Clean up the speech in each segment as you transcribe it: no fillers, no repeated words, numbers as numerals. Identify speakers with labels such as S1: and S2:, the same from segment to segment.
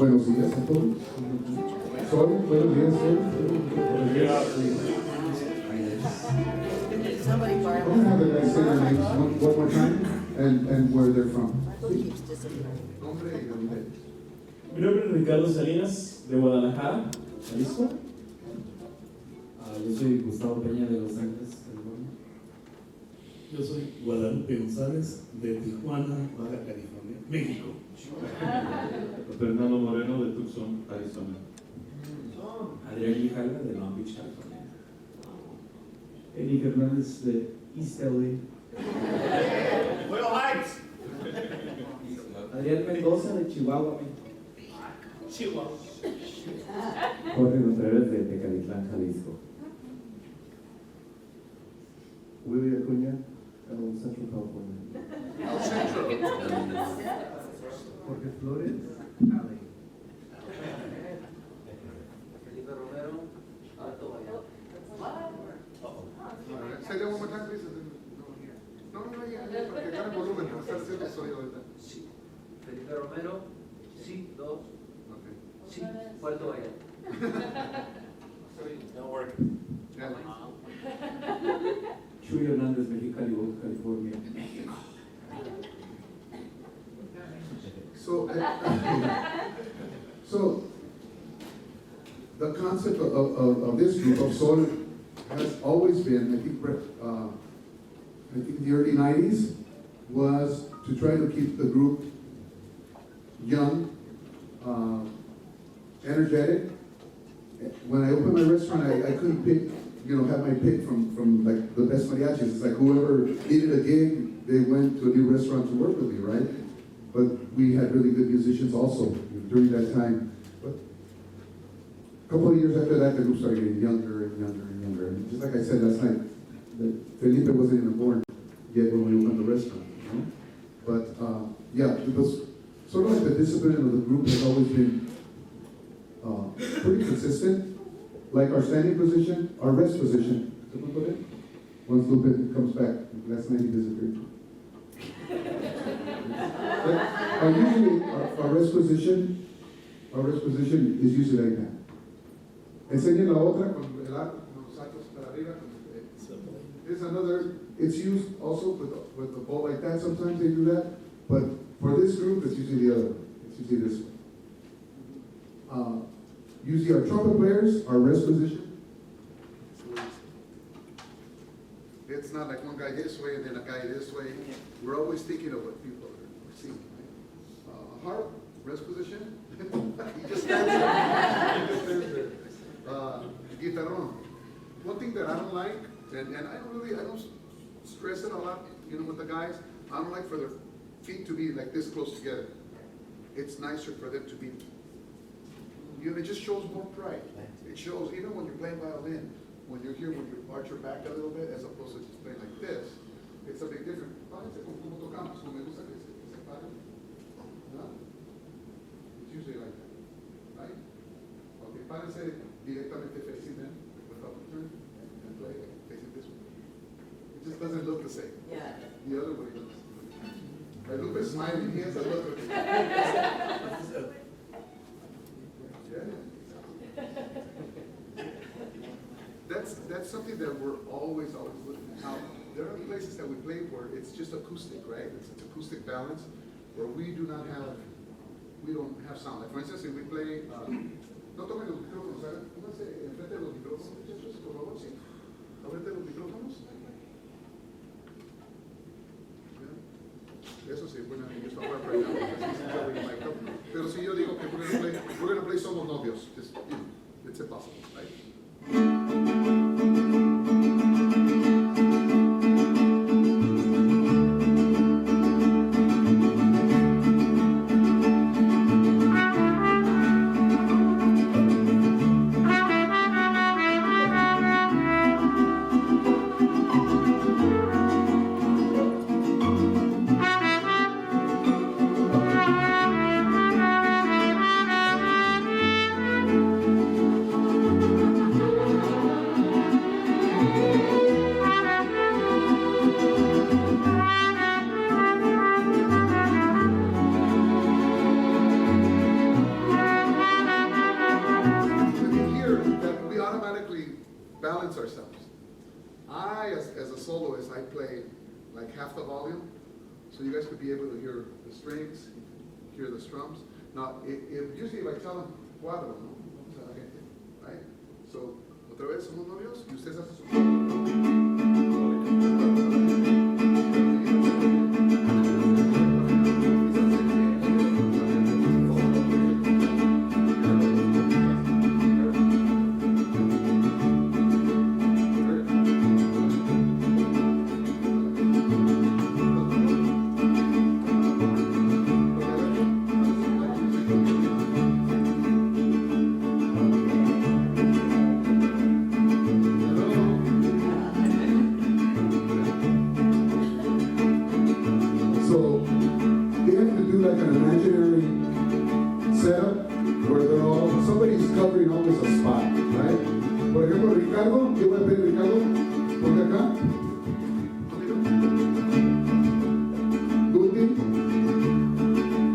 S1: Buenos días a todos. Sol, buenos días, Sol. Buenos días. I'm going to have the guys say their names one more time and where they're from.
S2: Mi nombre es Ricardo Salinas, de Guadalajara, Jalisco.
S3: Yo soy Gustavo Peña, de Los Ángeles, California.
S4: Yo soy Guadalupe González, de Tijuana, Baja California, México.
S5: Fernando Moreno, de Tucson, Arizona.
S3: Adrián Guijala, de Long Beach, California.
S6: Eddie Hernández, de East LA.
S4: Buenos Heights.
S6: Adrián Mendoza, de Chihuahua, México.
S4: Chihuahua.
S3: Jorge Contreras, de Tecalitlán, Jalisco.
S5: Willy Acuña, Central California.
S6: Jorge Flores, LA.
S7: Felipe Romero, Alto Vallarta.
S1: Say that one more time, please. No, yeah, porque cada volumen va a estar haciendo sonido ahorita.
S7: Sí. Felipe Romero, sí, 2.
S1: Okay.
S7: Sí, Puerto Vallarta.
S4: Don't work.
S1: Yeah.
S3: Chuy Hernández, Mexicali, Baja California.
S1: So the concept of this group of Sol has always been, I think in the early 90s, was to try to keep the group young, energetic. When I opened my restaurant, I couldn't pick, have my pick from like the best mariachis. It's like whoever needed a gig, they went to a new restaurant to work with me, right? But we had really good musicians also during that time. But a couple of years after that, the group started getting younger and younger and younger. And just like I said last night, Felipe wasn't even born yet when we opened the restaurant. But yeah, because sort of like the discipline of the group has always been pretty consistent. Like our standing position, our rest position. Once Lupe comes back, last night he disappeared. But usually our rest position is usually like that. Enseñen la otra con el arco, con los sacos para arriba. There's another, it's used also with the bowl like that. Sometimes they do that. But for this group, it's usually the other one. It's usually this one. Usually our trumpet players, our rest position. It's not like one guy this way and then a guy this way. We're always thinking of what people are seeing. Right? Harp, rest position. He just stands there. He just stands there. Guitarron. One thing that I don't like, and I don't stress it a lot, with the guys. I don't like for their feet to be like this close together. It's nicer for them to be. It just shows more pride. It shows, even when you're playing violin, when you're here, when you arch your back a little bit, as opposed to just playing like this, it's a big difference. Párense como tocamos, como me gusta que se paren. ¿No? It's usually like that, right? Okay, párense directamente facing them, with up turn, and play facing this way. It just doesn't look the same.
S8: Yeah.
S1: The other way looks. Lupe is smiling, he has a look of it. That's something that we're always looking at. Now, there are places that we play where it's just acoustic, right? It's acoustic balance, where we don't have sound. Like for instance, if we play, no tomen los micrófonos, pónganse enfrente de los micrófonos, muchachos, por favor, sí. Enfrente de los micrófonos. Eso sí, bueno, ellos están para allá. Pero si yo digo que we're gonna play Somos Novios, just, it's impossible, right? balance ourselves. As a soloist, I play like half the volume, so you guys could be able to hear the strings, hear the strums. Now, usually if I tell them, cuadro, ¿no? Vamos a la gente, right? So, otra vez, somos novios, y ustedes hacen su So they have to do like an imaginary setup where they're all, somebody's covering always a spot, right? Por ejemplo, Ricardo, yo voy a pedir Ricardo, ponte acá.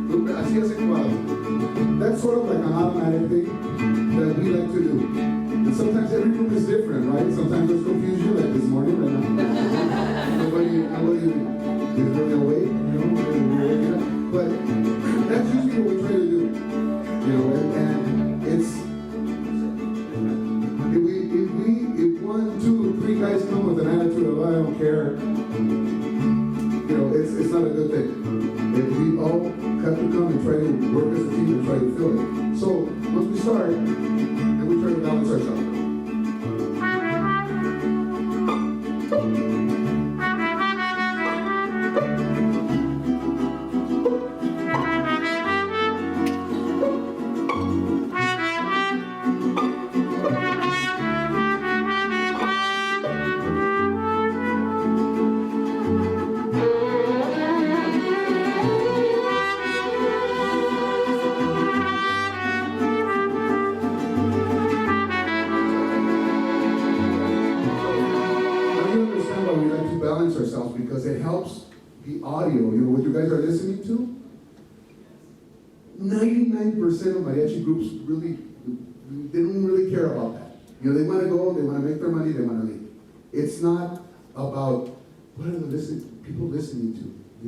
S1: Lupe, así hace cuadro. That's sort of like an automatic thing that we like to do. And sometimes every room is different, right? Sometimes there's confusion, like this morning, right now. Nobody is really awake, but that's usually what we try to do, and it's, if 1, 2, 3 guys come with an attitude of I don't care, it's not a good thing. If we all have to come and try to work as a team and try to fill it. So once we start, then we try to balance ourselves. Balance ourselves because it helps the audio, what you guys are listening to. 99% of mariachi groups really, they don't really care about that. They want to go, they want to make their money, they want to leave. It's not about what are the people listening to.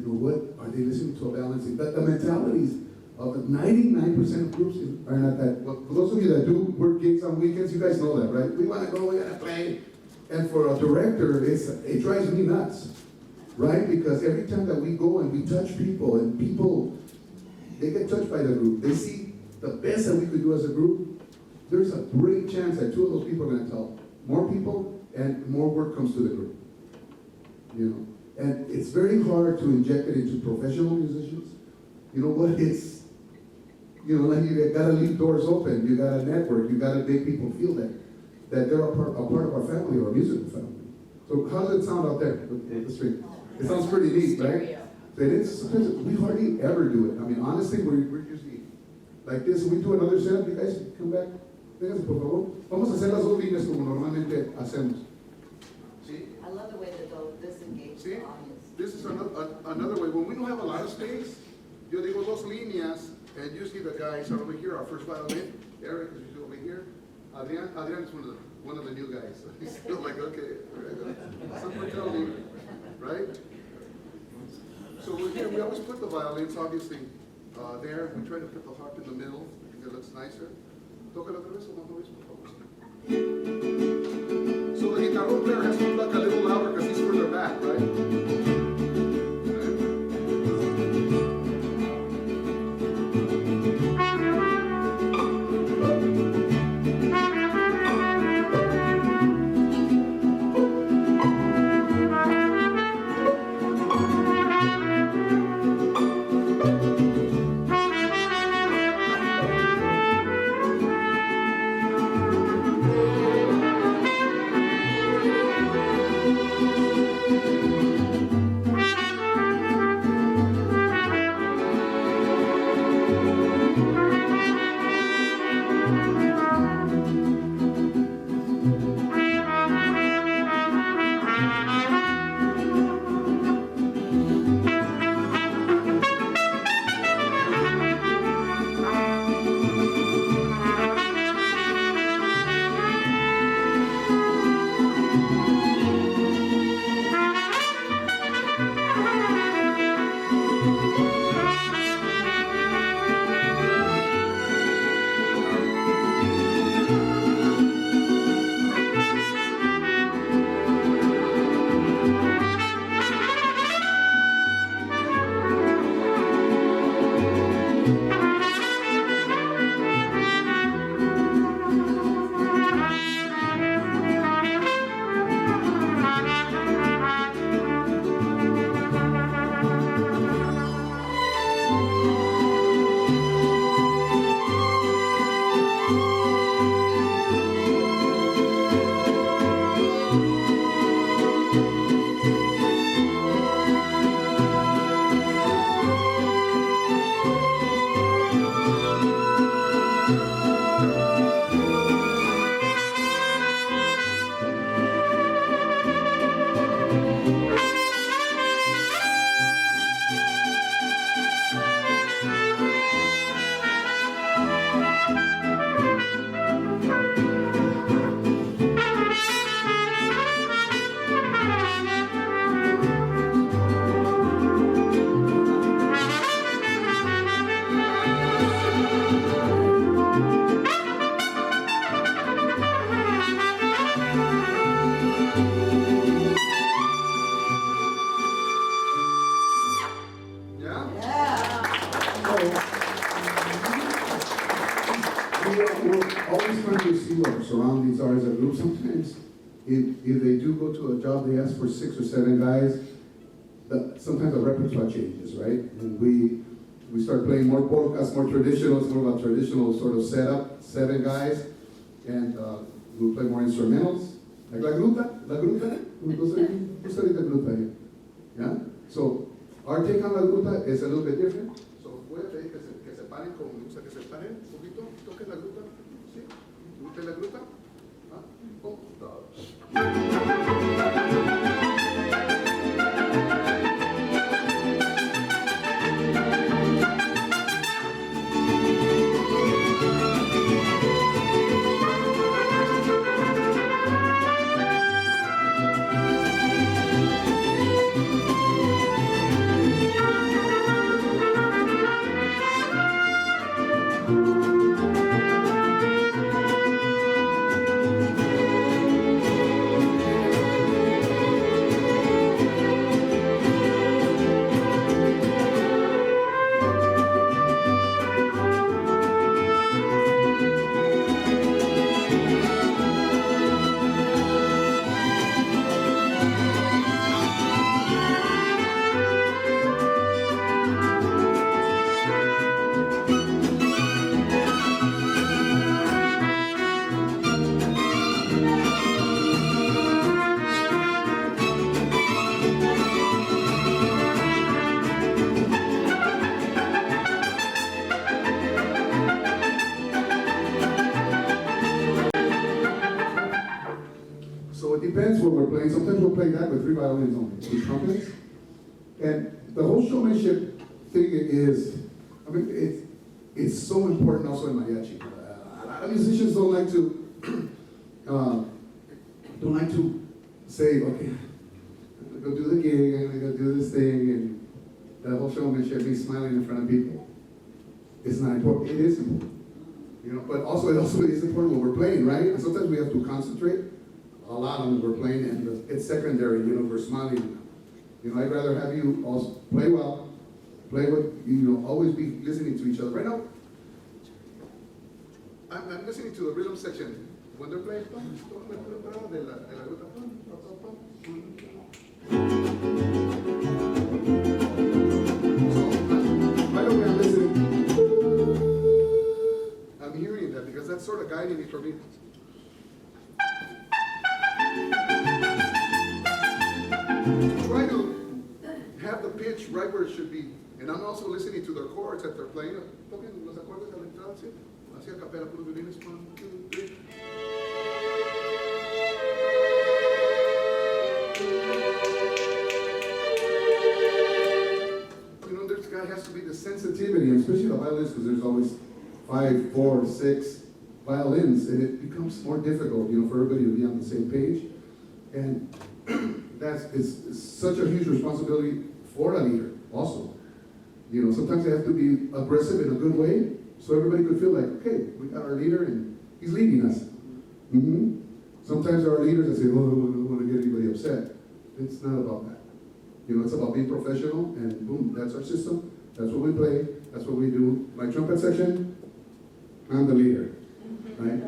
S1: What are they listening to? A balancing. The mentalities of 99% of groups are not that. Well, for those of you that do work gigs on weekends, you guys know that, right? We want to go, we got to play. And for a director, it drives me nuts, right? Because every time that we go and we touch people, and people, they get touched by the group. They see the best that we could do as a group. There's a great chance that 2 of those people are going to tell more people, and more work comes to the group. And it's very hard to inject it into professional musicians. You know what? It's, like you gotta leave doors open. You gotta network. You gotta make people feel that they're a part of our family or a musical family. So how does it sound out there with the string? It sounds pretty neat, right? Sometimes we hardly ever do it. I mean, honestly, we're usually like this. We do another set. You guys come back. Vénganse, por favor. Vamos a hacer las 2 líneas como normalmente hacemos. ¿Sí?
S8: I love the way that they'll disengage
S1: ¿Sí?
S8: the audience.
S1: This is another way. When we don't have a lot of space, yo digo 2 líneas, and usually the guys are over here. Our first violin, Eric is usually over here. Adrian is one of the new guys. So he's still like, okay, someone tell me, right? So we always put the violins, obviously, there. We try to put the harp in the middle. I think it looks nicer. Tócala otra vez, por favor. So the guitar player has to pluck a little louder because he's further back, right? we're always trying to see what our surroundings are as a group. Sometimes, if they do go to a job, they ask for 6 or 7 guys. Sometimes the repertoire changes, right? And we start playing more polkas, more traditional. It's more of a traditional sort of setup, 7 guys, and we'll play more instrumentals, like la gruta. Who studied the gruta here? Yeah. So our take on la gruta is a little bit different. So voy a pedir que se paren como me gusta que se paren un poquito, toquen la gruta, ¿sí? ¿Gusta la gruta? ¿Ah? 1, 2. So it depends what we're playing. Sometimes we'll play that with 3 violins only, 2 trumpets. And the whole showmanship thing is, I mean, it's so important also in mariachi. A lot of musicians don't like to say, okay, I'm gonna go do the gig, I'm gonna go do this thing, and the whole showmanship means smiling in front of people. It's not important. It is important, you know. But also, it also is important when we're playing, right? And sometimes we have to concentrate a lot on when we're playing, and it's secondary, you know, we're smiling. You know, I'd rather have you all play well, play with, you know, always be listening to each other. Right now, I'm listening to the rhythm section. When they're playing, right away I'm listening. I'm hearing that because that's sort of guiding me for me. Try to have the pitch right where it should be. And I'm also listening to their chords that they're playing. Toquen los acordes a la entrada, ¿sí? Así a capela, puros violines. 1, 2, 3. You know, there's guy has to be the sensitivity, especially the violins, because there's always 5, 4, 6 violins, and it becomes more difficult, you know, for everybody to be on the same page. And it's such a huge responsibility for a leader also. You know, sometimes they have to be aggressive in a good way, so everybody could feel like, okay, we got our leader and he's leading us. Mm-hmm. Sometimes there are leaders that say, oh, I don't want to get anybody upset. It's not about that. You know, it's about being professional, and boom, that's our system. That's what we play. That's what we do. My trumpet section, I'm the leader, right?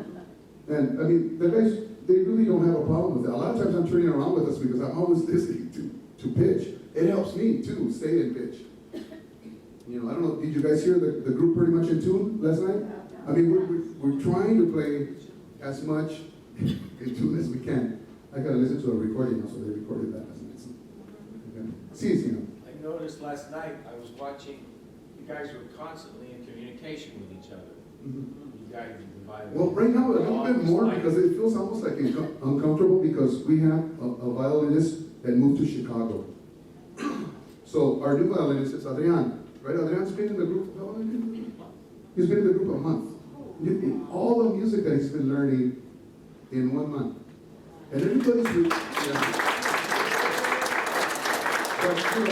S1: And I mean, the guys, they really don't have a problem with that. A lot of times I'm turning around with us because I'm always listening to pitch. It helps me too, stay in pitch. You know, I don't know, did you guys hear the group pretty much in tune last night? I mean, we're trying to play as much in tune as we can. I gotta listen to a recording also, they recorded that last night. So. Okay. See, you know.
S9: I noticed last night, I was watching, you guys were constantly in communication with each other.
S1: Mm-hmm.
S9: You guys, the violin.
S1: Well, right now a little bit more because it feels almost like uncomfortable because we have a violinist that moved to Chicago. So our new violinist is Adrian. Right, Adrian's been in the group. He's been in the group a month. All the music that he's been learning in 1 month, and everybody's. But you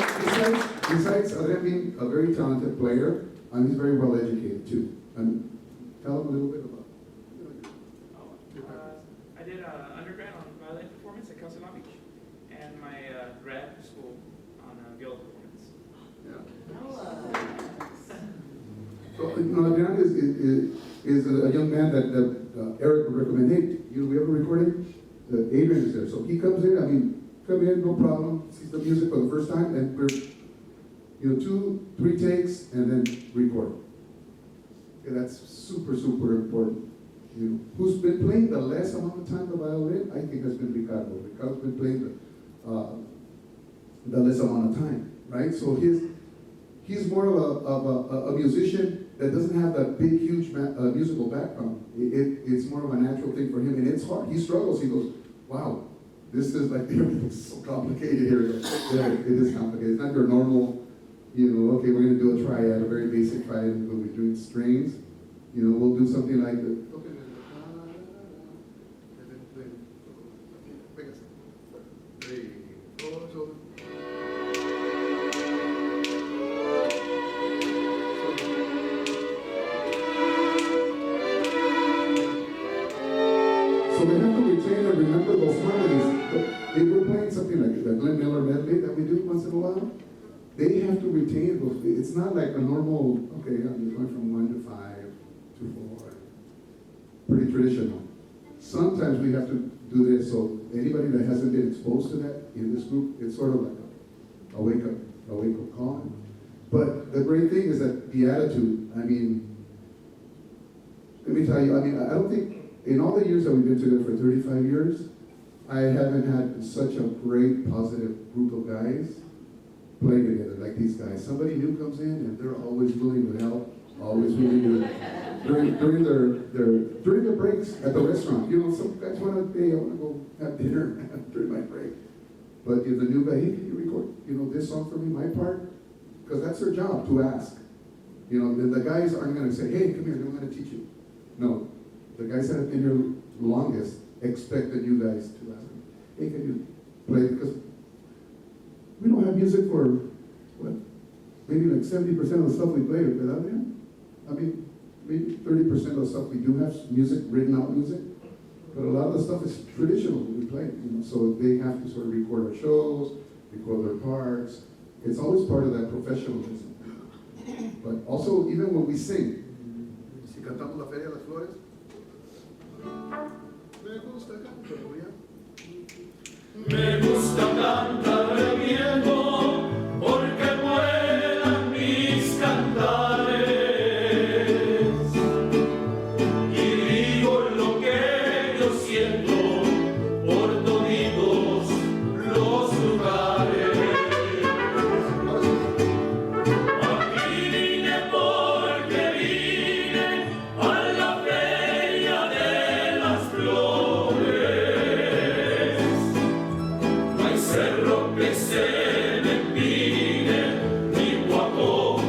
S1: know, besides Adrian being a very talented player, and he's very well educated too. And tell him a little bit about.
S10: I did undergrad on violin performance at Cal Long Beach, and my grad school on viola performance.
S1: Yeah. So, you know, Adrian is a young man that Eric would recommend. Hey, we ever recorded? Adrian is there, so he comes in. I mean, come in, no problem. Sees the music for the first time, and we're 2, 3 takes, and then record. Okay, that's super, super important. Who's been playing the less amount of time the violin? I think has been Ricardo. Ricardo's been playing the less amount of time, right? So he's more of a musician that doesn't have that big, huge musical background. It's more of a natural thing for him, and it's hard. He struggles. He goes, wow, this is like, everything's so complicated here. Yeah, it is complicated. It's not your normal, okay, we're going to do a triad, a very basic triad, when we're doing strings. We'll do something like the, so they have to retain and remember those harmonies. If we're playing something like the Glenn Miller medley that we do once in a while, they have to retain those. It's not like a normal, okay, I'm just going from 1 to 5 to 4. Pretty traditional. Sometimes we have to do this, so anybody that hasn't been exposed to that in this group, it's sort of like a wake-up call. But the great thing is that the attitude, I mean, let me tell you, I don't think, in all the years that we've been together for 35 years, I haven't had such a great, positive group of guys play together like these guys. Somebody new comes in and they're always willing to help, always willing to, during their breaks at the restaurant. Some guys want to, hey, I want to go have dinner during my break. But if the new guy, hey, can you record, this song for me, my part? Because that's their job, to ask. The guys aren't going to say, hey, come here, I'm going to teach you. No, the guys that have been here longest expect the new guys to ask them, hey, can you play? Because we don't have music for, what, maybe like 70% of the stuff we play without him. I mean, maybe 30% of the stuff we do have music, written out music, but a lot of the stuff is traditional we play, so they have to sort of record our shows, record their parts. It's always part of that professionalism. But also, even when we sing, si cantamos la Feria de las Flores, me gusta cantar bien.
S2: Me gusta cantar viejo porque vuelan mis cantares y digo lo que yo siento por toditos los lugares. Aquí vine porque vine a la feria de las flores. Cerro que se me empine, ni guapo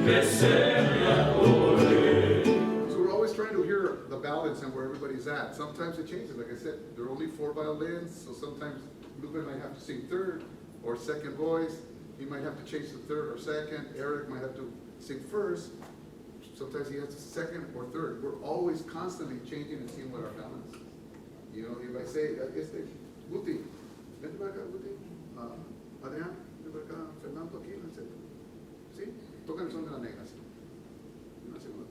S2: que se me acorde.
S1: So we're always trying to hear the balance and where everybody's at. Sometimes it changes. Like I said, there are only 4 violins, so sometimes Lupe might have to sing third or second voice. He might have to change to third or second. Eric might have to sing first. Sometimes he has to second or third. We're always constantly changing and seeing what our balance is. If I say, Guti, vente para acá, Guti. Adrián, vente para acá. Fernando aquí, etc. ¿Sí? Tocan el son de la negra, sí. Una segunda vez.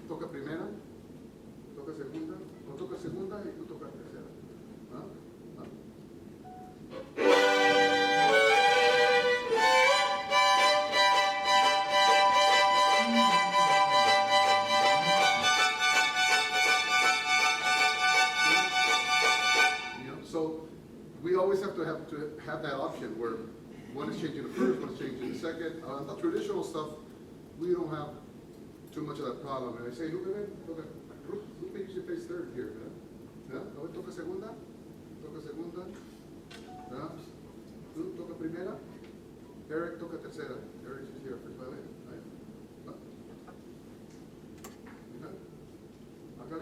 S1: Toca primera, toca segunda, o toca segunda y tú tocas tercera. ¿Ah? ¿Ah? So we always have to have that option where one is changing the first, one is changing the second. The traditional stuff, we don't have too much of that problem. And I say, Lupe usually plays third here, ¿verdad? A ver, toca segunda, ¿verdad? Tú toca primera, Eric toca tercera. Eric is here, first violin, right? Acá.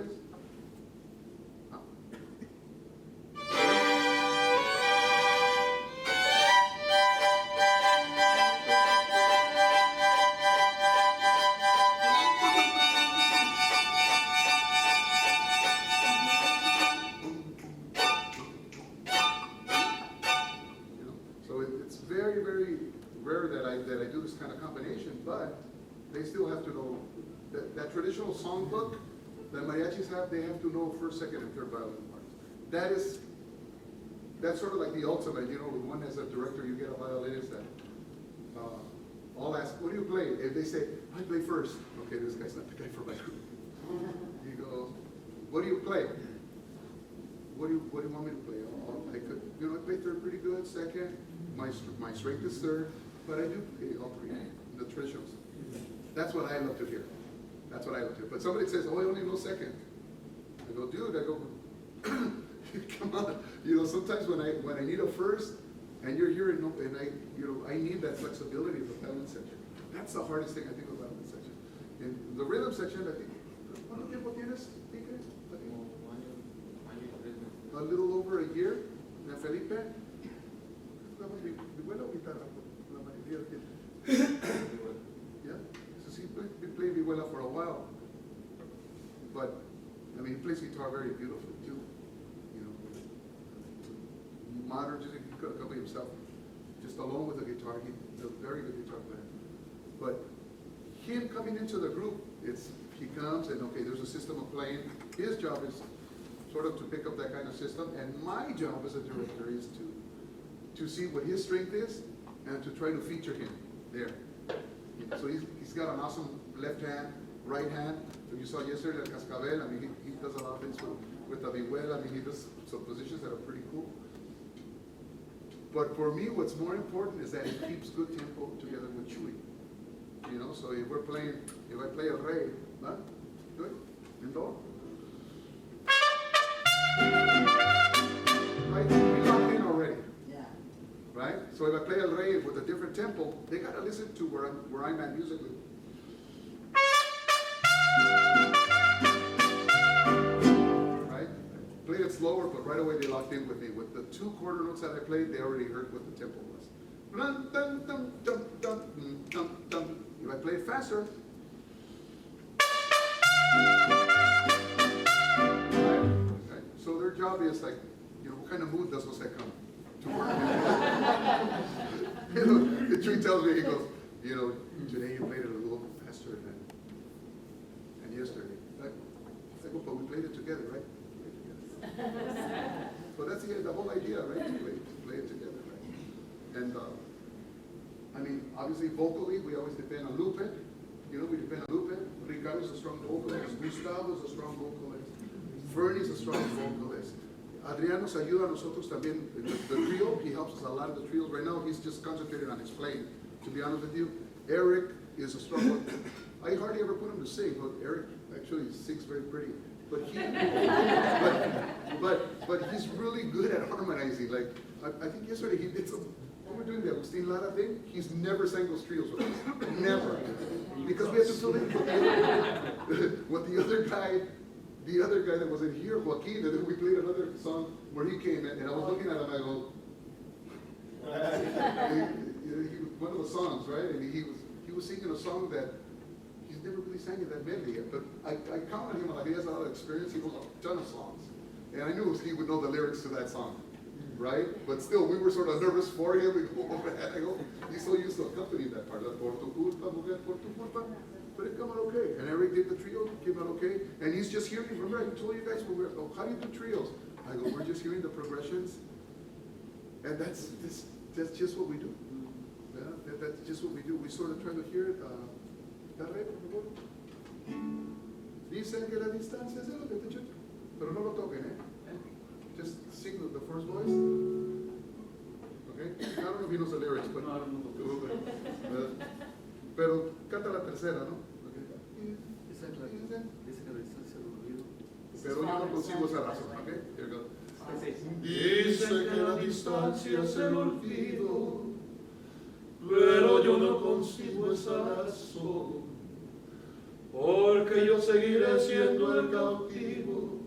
S1: that I do this kind of combination, but they still have to know that traditional song book that mariachis have, they have to know first, second, and third violin parts. That's sort of like the ultimate, you know, one as a director, you get a violinist that, I'll ask, what do you play? If they say, I play first, okay, this guy's not the guy for my group. You go, what do you play? What do you want me to play? I could, you know, I play third pretty good, second, my strength is third, but I do play all three, the traditionals. That's what I love to hear. That's what I love to hear. But somebody says, oh, I only know second. I go, dude, I go, come on. You know, sometimes when I need a first, and you're here, and I need that flexibility of the violin section. That's the hardest thing I think about the section. In the rhythm section, I think, ¿cuánto tiempo tienes, Tigre? A little over a year. ¿Na Felipe? ¿Vihuela o guitarra? La mayoría del tiempo. Yeah? So he's been playing vihuela for a while. But, I mean, he plays guitar very beautifully, too. You know, modern music, he could accompany himself. Just alone with the guitar, he's a very good guitar player. But him coming into the group, he comes and, okay, there's a system of playing. His job is sort of to pick up that kind of system, and my job as a director is to see what his strength is and to try to feature him there. So he's got an awesome left hand, right hand. So you saw yesterday at Cascabel, I mean, he does a lot of things with the vihuela. I mean, he does some positions that are pretty cool. But for me, what's more important is that it keeps good tempo together with Chuy. You know, so if I play a rey, huh? Do it, in do. Right, we locked in already.
S8: Yeah.
S1: Right? So if I play El Rey with a different tempo, they gotta listen to where I'm at musically. Right? Play it slower, but right away they locked in with me. With the 2 quarter notes that I played, they already heard what the tempo was. Dun, dun, dun, dun, dun, dun, dun. If I play it faster, right? So their job is like, you know, what kind of mood does Jose come to work? You know, the tree tells me, he goes, you know, today you played it a little bit faster than yesterday. I said, well, but we played it together, right? We played it together. So that's the whole idea, right? To play it together, right? And I mean, obviously vocally, we always depend on Lupe. You know, we depend on Lupe. Ricardo's a strong vocalist. Gustavo's a strong vocalist. Fernie's a strong vocalist. Adrián nos ayuda a nosotros también. The trio, he helps us a lot of the trios. Right now, he's just concentrated on his playing, to be honest with you. Eric is a strong one. I hardly ever put him to sing, but Eric actually sings very pretty. But but he's really good at harmonizing. Like, I think yesterday he did some, when we're doing the Agustin Lara thing, he's never sang those trios with us. Never. Because we have to fill in with the other guy that was in here, Joaquin, and then we played another song where he came in, and I was looking at him, I go, one of the songs, right? And he was singing a song that he's never really sang in that medley yet, but I commented him, like, he has a lot of experience, he knows a ton of songs. And I knew he would know the lyrics to that song, right? But still, we were sort of nervous for him. We go, oh, man, I go, he's so used to accompanying that part. Por tu culpa, mujer, por tu culpa. But it came out okay. And Eric did the trio, came out okay. And he's just hearing, remember I told you guys, oh, how do you do trios? I go, we're just hearing the progressions. And that's just what we do. Yeah? That's just what we do. We sort of try to hear it. Dicen que la distancia es lo que te chuta. Pero no lo toquen, eh? Just sing the first voice. Okay? I don't know if he knows the lyrics, but no, I don't know. Pero canta la tercera, ¿no? Okay. Pero yo no consigo esa razón, okay? Here goes. Dicen que la distancia es el olvido, pero yo no consigo esa razón, porque yo seguiré siendo el cautivo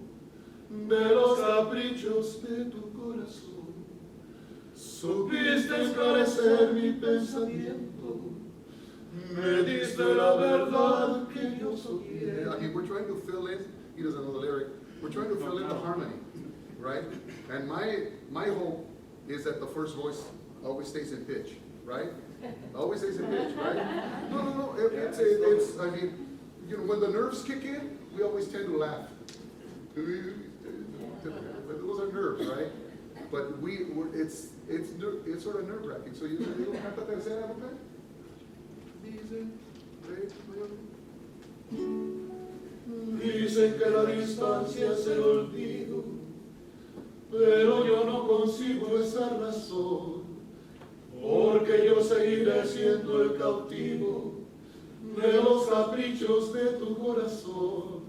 S1: de los caprichos de tu corazón. Supiste esclarecer mi pensamiento, me diste la verdad que yo soñé. I mean, we're trying to fill in, he doesn't know the lyric, we're trying to fill in the harmony, right? And my hope is that the first voice always stays in pitch, right? Always says a bitch, right? No, it's, I mean, you know, when the nerves kick in, we always tend to laugh. Those are nerves, right? But it's sort of nerve-wracking. So you digo, canta tercera, ¿no?
S5: Dicen que la distancia es el olvido, pero yo no consigo esa razón, porque yo seguiré siendo el cautivo de los caprichos de tu corazón.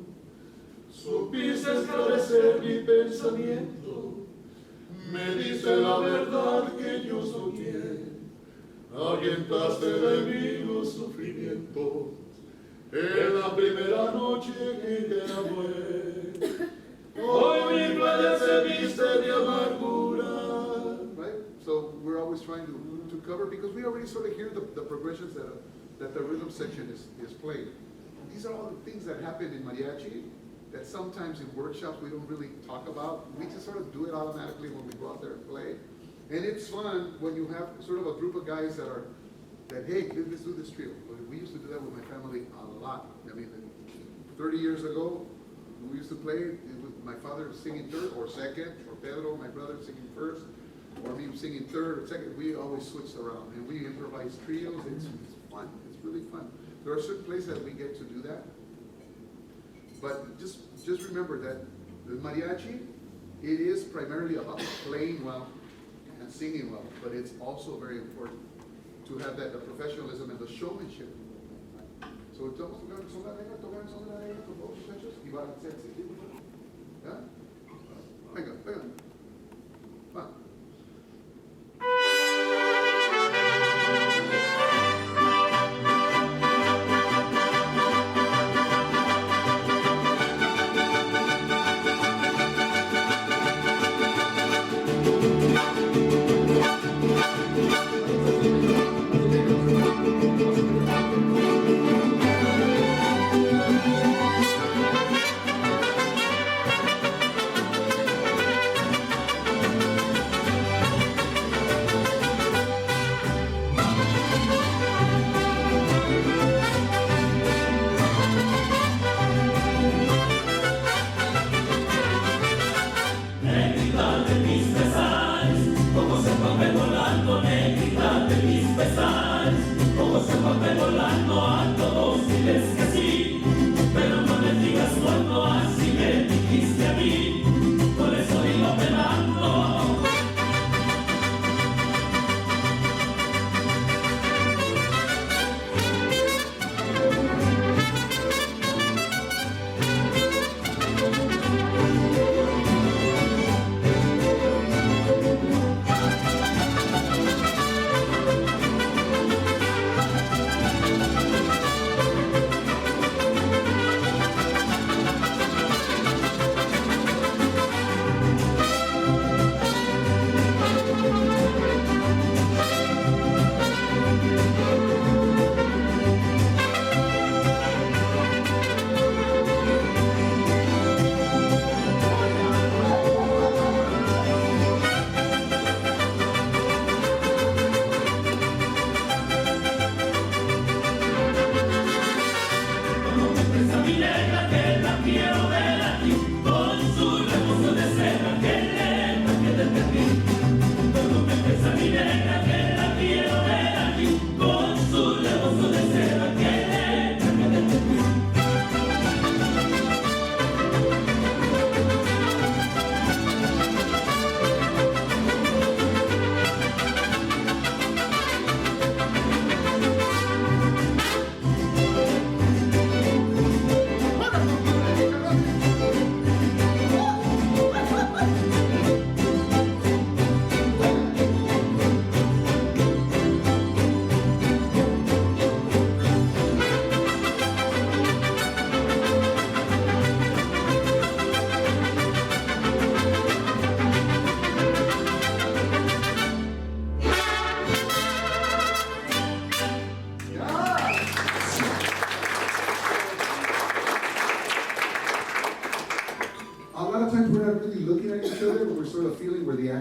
S5: Supiste esclarecer mi pensamiento, me dice la verdad que yo soñé, ahuyentaste de mí los sufrimientos. En la primera noche que te amé, hoy mi playa se viste de amargura.
S1: Right? So we're always trying to cover, because we already sort of hear the progressions that the rhythm section is playing. These are all the things that happen in mariachi that sometimes in workshops we don't really talk about. We just sort of do it automatically when we go out there and play. And it's fun when you have sort of a group of guys that hey, let's do this trio. We used to do that with my family a lot. I mean, 30 years ago, we used to play it with my father singing third or second, or Pedro, my brother, singing first, or me singing third or second. We always switched around, and we improvise trios. It's fun. It's really fun. There are certain places that we get to do that. But just remember that the mariachi, it is primarily about playing well and singing well, but it's also very important to have the professionalism and the showmanship. So estamos tocando son la arena, con todos los muchachos, y va a ser seguido. ¿Ya? Venga. Va.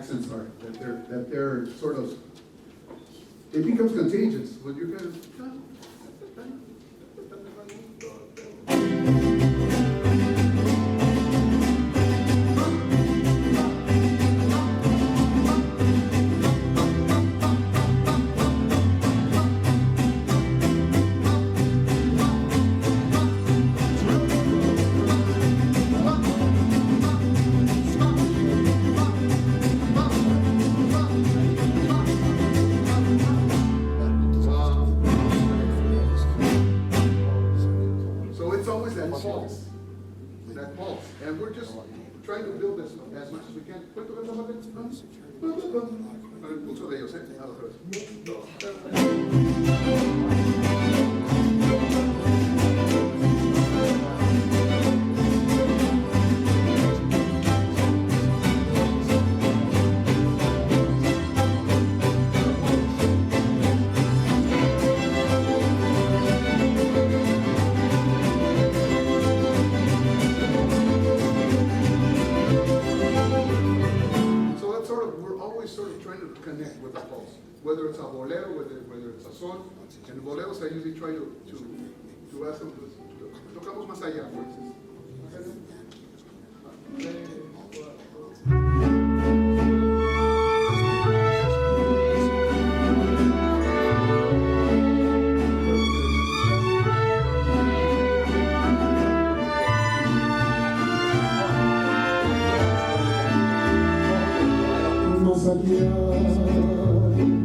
S1: accents are, that they're sort of it becomes contagious when you guys. So it's always that pulse, and we're just trying to build this as much as we can. ¿Cuánto cantamos? El pulso de ellos, ¿eh? Ah, otra vez. 1, 2, 3. So that's we're always sort of trying to connect with the pulse, whether it's a bolero, whether it's a son. And boleros, I usually try to ask them, tocamos más allá, for instance.
S5: Más allá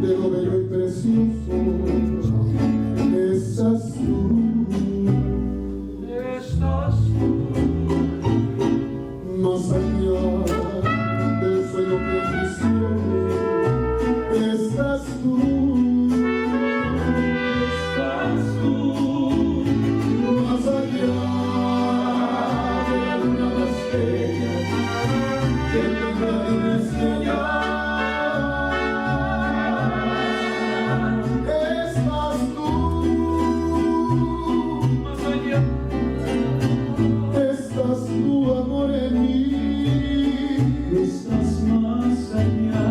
S5: de lo bello y precioso, estás tú. Más allá del sueño que ambiciono, estás tú. Más allá de la luna más bella que tendrá una estrella. Estás tú, amor en mí, estás más allá.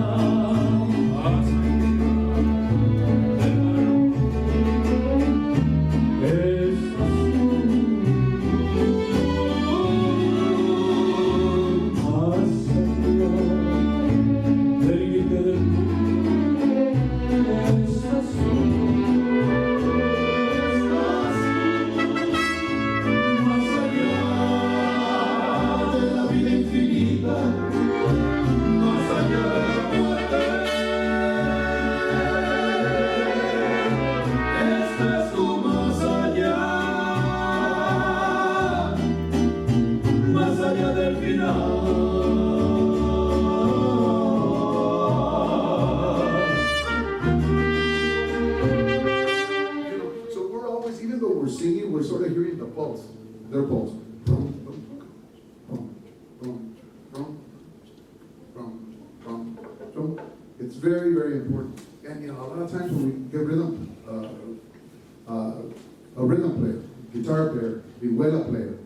S5: We're sort of hearing the pulse, their pulse. It's very, very important. And a lot of times when we get a rhythm player, guitar player, vihuela player,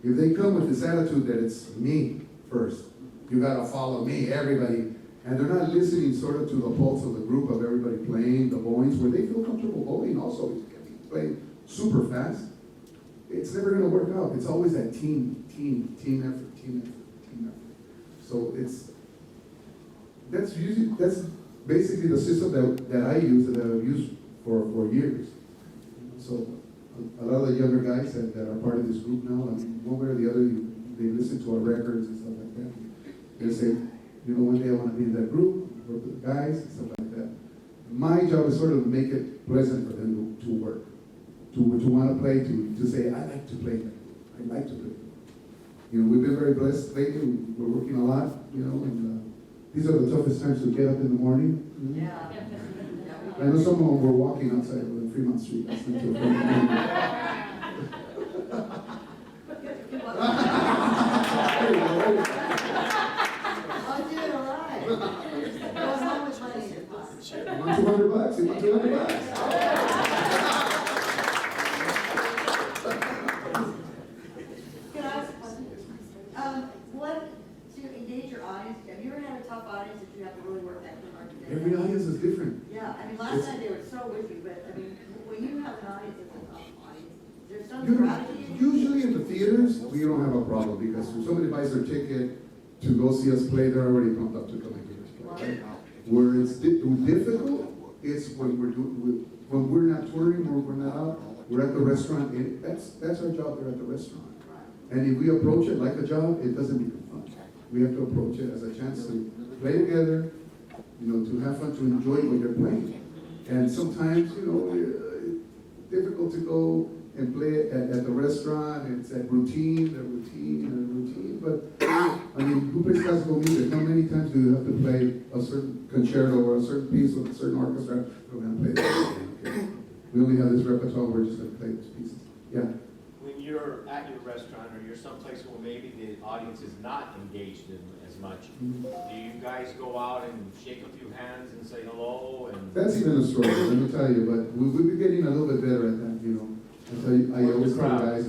S5: if they come with this attitude that it's me first, you gotta follow me, everybody, and they're not listening sort of to the pulse of the group of everybody playing, the bowings, where they feel comfortable bowing also, playing super fast, it's never going to work out. It's always that team effort. So that's basically the system that I use, that I've used for years. So a lot of the younger guys that are part of this group now, I mean, one way or the other, they listen to our records and stuff like that. They say, one day I want to be in that group, work with the guys and stuff like that. My job is sort of to make it pleasant for them to work. To want to play, to say, I like to play that. I like to play. We've been very blessed lately. We're working a lot, and these are the toughest times to get up in the morning.
S8: Yeah.
S5: I know some of them were walking outside on Fremont Street. I think
S8: I'm doing all right. Well, how much money is it?
S5: $200. You want $200?
S8: What, to engage your audience, have you ever had a tough audience that you have to really work that hard to get?
S5: Every audience is different.
S8: Yeah, I mean, last night they were so with you, but I mean, when you have an audience, it's a tough audience. There's some strategy.
S5: Usually in the theaters, we don't have a problem because when somebody buys their ticket to go see us play, they're already pumped up to come and hear us play. Right? Where it's difficult, it's when when we're not touring or we're not out, we're at the restaurant, and that's our job there at the restaurant. And if we approach it like a job, it doesn't become fun. We have to approach it as a chance to play together, to have fun, to enjoy what you're playing. And sometimes, it's difficult to go and play at the restaurant. It's that routine. But I mean, who plays classical music? How many times do you have to play a certain concerto or a certain piece with a certain orchestra? We're going to play that. Okay. We only have this repertoire. We're just going to play those pieces. Yeah.
S9: When you're at your restaurant or you're someplace where maybe the audience is not engaged in as much, do you guys go out and shake a few hands and say hello? And
S5: That's even a story, let me tell you, but we've been getting a little bit better at that, I always tell guys,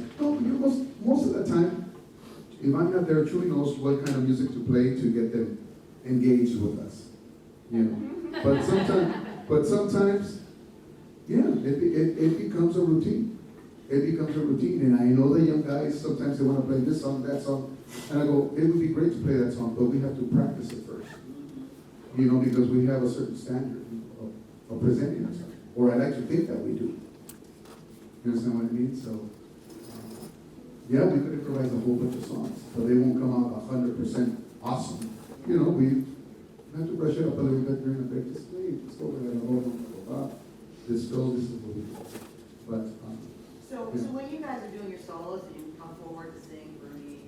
S5: most of the time, if I'm not there, Chewy knows what kind of music to play to get them engaged with us, But sometimes, it becomes a routine. It becomes a routine, and I know the young guys, sometimes they want to play this song, that song, and I go, it would be great to play that song, but we have to practice it first. Because we have a certain standard of presenting ourselves, or I like to think that we do. You understand what I mean? So, we could improvise a whole bunch of songs, but they won't come out 100% awesome. We have to brush it up a little bit during the break. Just wait, let's go over there. This is what we do. But,
S8: So when you guys are doing your solos and you come forward to sing for me,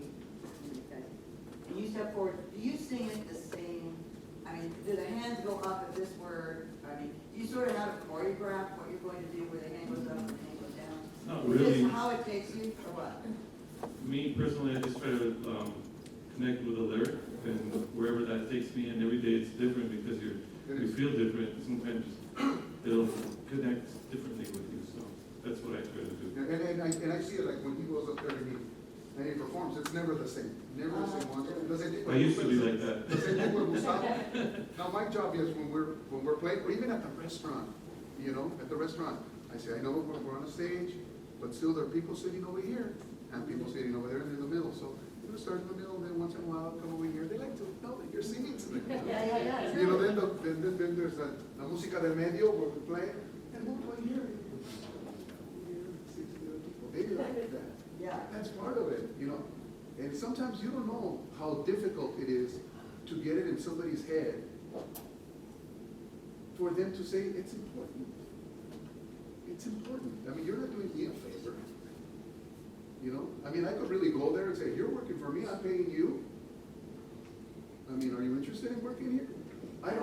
S8: and you step forward, do you sing it the same? I mean, do the hands go up at this word? I mean, do you sort of have to choreograph what you're going to do where the hand goes up and the hand goes down?
S2: Not
S8: Is
S2: really.
S8: this how it takes you, or what?
S2: Me personally, I just try to connect with the lyric, and wherever that takes me, and every day it's different because you feel different. Sometimes it'll connect differently with you, so that's what I try to do.
S1: And I see it like when he goes up there and he performs, it's never the same. Never the same one.
S2: I used to be like that.
S1: The same thing with Gustavo. Now my job is when we're playing, or even at the restaurant, at the restaurant, I say, I know we're on a stage, but still there are people sitting over here and people sitting over there and in the middle. So we're gonna start in the middle, then once in a while come over here. They like to know that you're singing to them.
S8: Yeah.
S1: Then there's the música del medio where we play, and we'll play here. They like that.
S8: Yeah.
S1: That's part of it, And sometimes you don't know how difficult it is to get it in somebody's head for them to say it's important. It's important. I mean, you're not doing me a favor. I mean, I could really go there and say, you're working for me, I'm paying you. I mean, are you interested in working here? I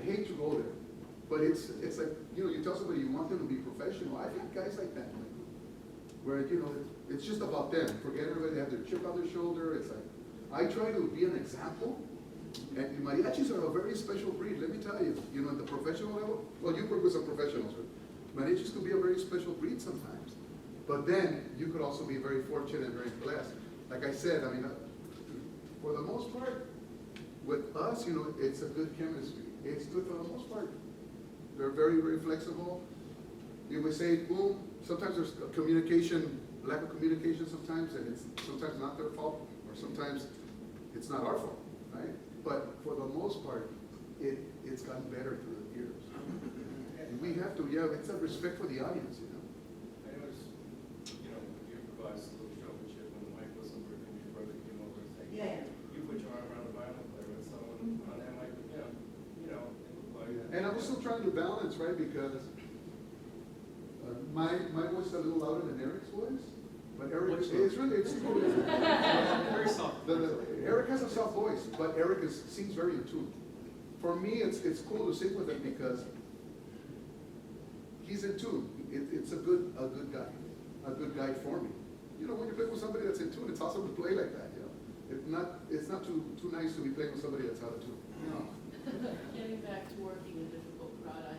S1: hate to go there. But it's like, you tell somebody you want them to be professional. I've had guys like that. Where, it's just about them. Forget everybody, they have their chip on their shoulder. It's like, I try to be an example. And mariachis are a very special breed, let me tell you. At the professional level, well, you work with some professionals, but mariachis can be a very special breed sometimes. But then, you could also be very fortunate and very blessed. Like I said, I mean, for the most part, with us, it's a good chemistry. It's good for the most part. They're very, very flexible. You would say, boom, sometimes there's lack of communication sometimes, and it's sometimes not their fault, or sometimes it's not our fault, right? But for the most part, it's gotten better through the years. And we have to, it's a respect for the audience,
S11: I noticed, you improvised a little showmanship when the mic wasn't working, your brother came over and said, you put your arm around the violin player with someone on that mic with him, it looked like that.
S1: And I'm still trying to balance, right? Because my voice is a little louder than Eric's voice, but Eric it's cool.
S11: Very soft.
S1: Eric has a soft voice, but Eric sings very in tune. For me, it's cool to sing with him because he's in tune. It's a good guy for me. When you play with somebody that's in tune, it's awesome to play like that. It's not too nice to be playing with somebody that's out of tune.
S12: Getting back to working a difficult crowd, I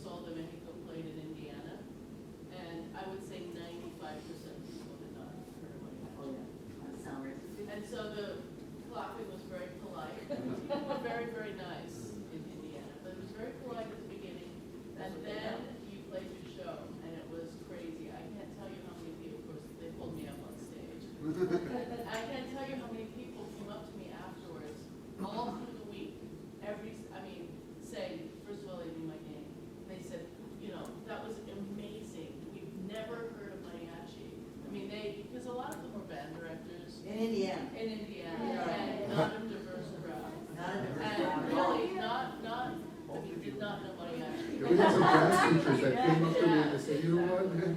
S12: saw the Mexico played in Indiana, and I would say 95% of people did not hear what he had. And so the clapping was very polite. People were very, very nice in Indiana, but it was very polite. Indiana, and not a diverse crowd.
S8: Not a diverse
S12: And
S8: crowd.
S12: really, I mean, did not know Mariachi.
S1: We had some jazz teachers that came up to me and they said, you know what, man?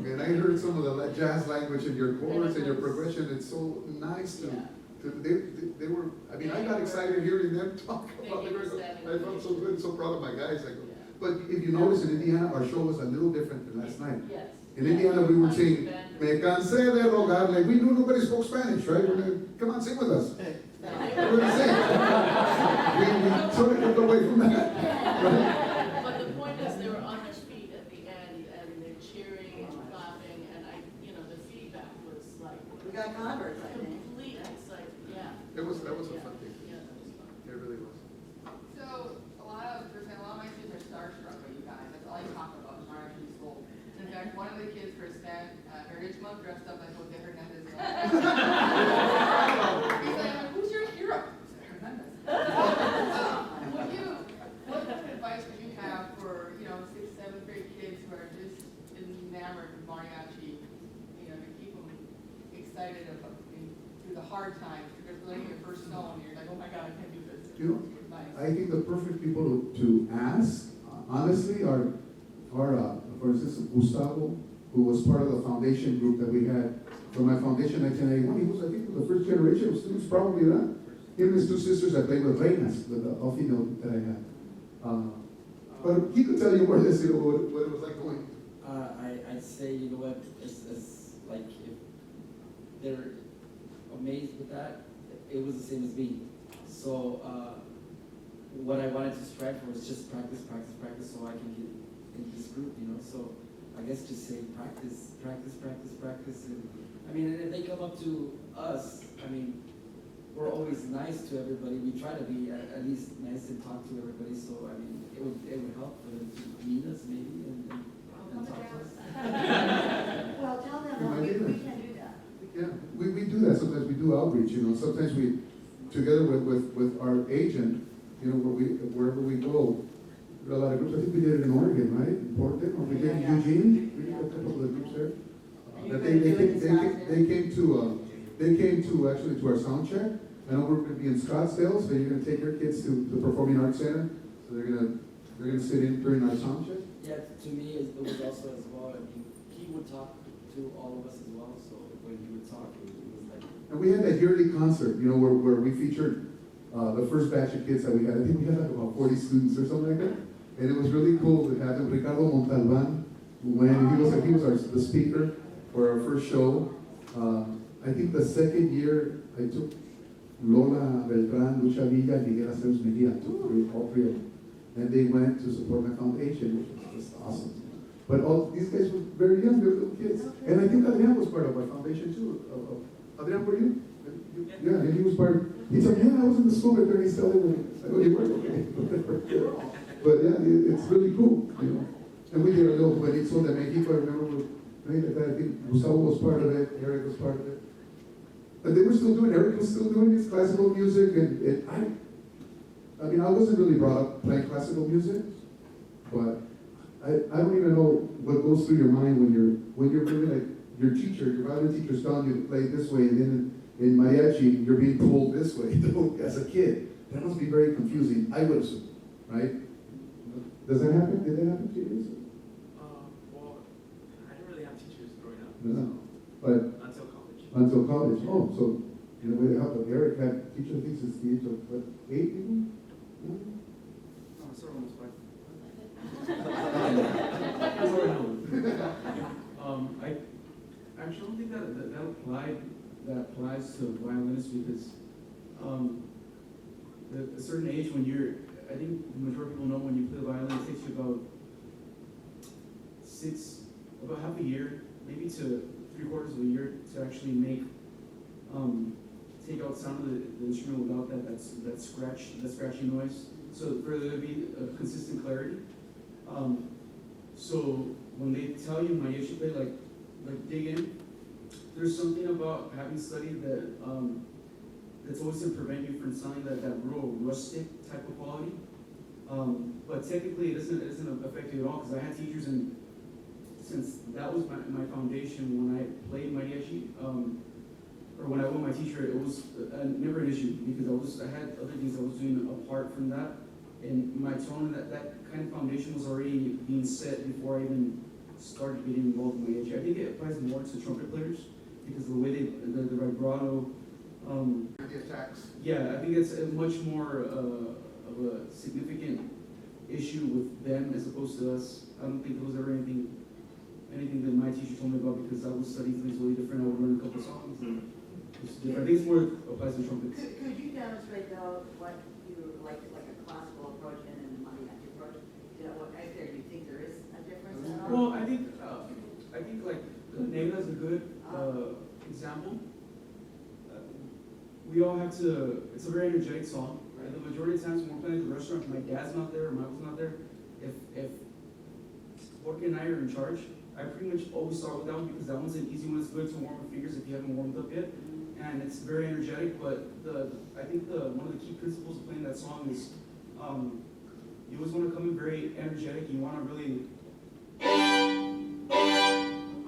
S1: Man, I heard some of the jazz language in your chords and your progression. It's so nice to, they were, I mean, I got excited hearing them talk about the record. I felt so good, so proud of my guys. I go, but if you notice in Indiana, our show was a little different than last night.
S12: Yes.
S1: In Indiana, we were saying, me cansé de rogar. Like, we knew nobody spoke Spanish, right? We're like, come on, sing with us. We're gonna sing. We sort of kept away from that. Right?
S12: But the point is, they were on their feet at the end, and they're cheering and clapping, and the feedback was like.
S8: We got converts, I think.
S12: Complete, it's like, yeah.
S1: That was a fun thing.
S12: Yeah, that was fun.
S1: It really was.
S13: So, a lot of my students are starstruck by you guys. That's all you talk about in Mariachi school. In fact, one of the kids for Heritage Month dressed up like Jose Hernandez. He's like, who's your hero? Jose Hernandez. What kind of advice would you have for, 6th, 7th grade kids who are just enamored with mariachi, to keep them excited through the hard times, because learning your first song, you're like, oh my God, I can't do this.
S5: You know, I think the perfect people to ask, honestly, are for instance, Gustavo, who was part of the foundation group that we had from my foundation in 1991. He was, I think, the first generation of students, probably, right? Him and his two sisters, I played with Reinas, with the all-female that I had. But he could tell you more or less, what it was like going.
S3: I'd say, you know what, it's like, if they're amazed with that, it was the same as me. So, what I wanted to strive for is just practice, so I can get in this group, so I guess just say practice, and I mean, and if they come up to us, I mean, we're always nice to everybody. We try to be at least nice and talk to everybody, so I mean, it would help for them to meet us maybe and talk to us.
S8: Well, tell them, we can do that.
S5: Yeah, we do that. Sometimes we do outreach, sometimes we, together with our agent, wherever we go, there are a lot of groups. I think we did it in Oregon, right? In Portland, or we did in Eugene. We did a couple of the groups there. They came to actually to our sound check. I know we're going to be in Scottsdale, so you're going to take your kids to the Performing Arts Center. So they're going to sit in during our sound check.
S3: Yeah, to me, it was also as well. I mean, he would talk to all of us as well. So when he would talk, it was like.
S5: And we had that yearly concert, where we featured the first batch of kids that we had. I think we had like about 40 students or something like that. And it was really cool to have them. Ricardo Montalban, he was the speaker for our first show. I think the second year I took Lola Beltran, Lucha Villa, and Miguel Aceves Medina, all three of them. And they went to support my foundation, which was just awesome. But all these guys were very young, they were little kids. And I think Adrian was part of my foundation too. Adrian, were you? Yeah, and he was part. He said, yeah, I was in the school with Bernie Stelly. I go, you were okay. But yeah, it's really cool, And we did a little Juanito de Mexico, I remember, I think Gustavo was part of it, Eric was part of it. But they were still doing, Eric was still doing his classical music, and I mean, I wasn't really brought up playing classical music, but I don't even know what goes through your mind when you're really like, your violin teacher's telling you to play this way, and then in mariachi, you're being pulled this way, as a kid. That must be very confusing, I would assume, right? Does that happen? Did that happen to you?
S10: Well, I didn't really have teachers growing up.
S5: No.
S10: So,
S5: But
S10: until college.
S5: until college. Oh, so in a way to help. Eric had teacher, I think, since the age of what, 8 even? No?
S10: Oh, sort of almost five.
S6: I actually don't think that applies to violinists because at a certain age when I think the majority of people know when you play the violin, it takes you about half a year, maybe to 3/4 of a year to actually take out sound of the instrument without that scratchy noise. So for there to be a consistent clarity. So when they tell you mariachi play, like dig in, there's something about having studied that that's always going to prevent you from sounding that real rustic type of quality. But technically, it doesn't affect you at all because I had teachers, and since that was my foundation when I played mariachi, or when I won my t-shirt, it was never an issue because I had other things I was doing apart from that. And my tone, that kind of foundation was already being set before I even started getting involved in Mariachi. I think it applies more to trumpet players because of the way the vibrato.
S1: The attacks.
S6: Yeah, I think it's a much more of a significant issue with them as opposed to us. I don't think there was ever anything that my teacher told me about because I was studying things really different. I would learn a couple songs and it's different. I think it's more applies to trumpets.
S8: Could you demonstrate though what you like a classical approach and then the mariachi approach? You know, what right there, do you think there is a difference at all?
S6: Well, I think like Negra is a good example. We all have to. It's a very energetic song. Right? The majority of times when we're playing at the restaurant, my dad's not there or Michael's not there. If Jorge and I are in charge, I pretty much always start with that one because that one's an easy one. It's good to warm your fingers if you haven't warmed up yet, and it's very energetic. But I think one of the key principles of playing that song is you always want to come in very energetic. You want to really.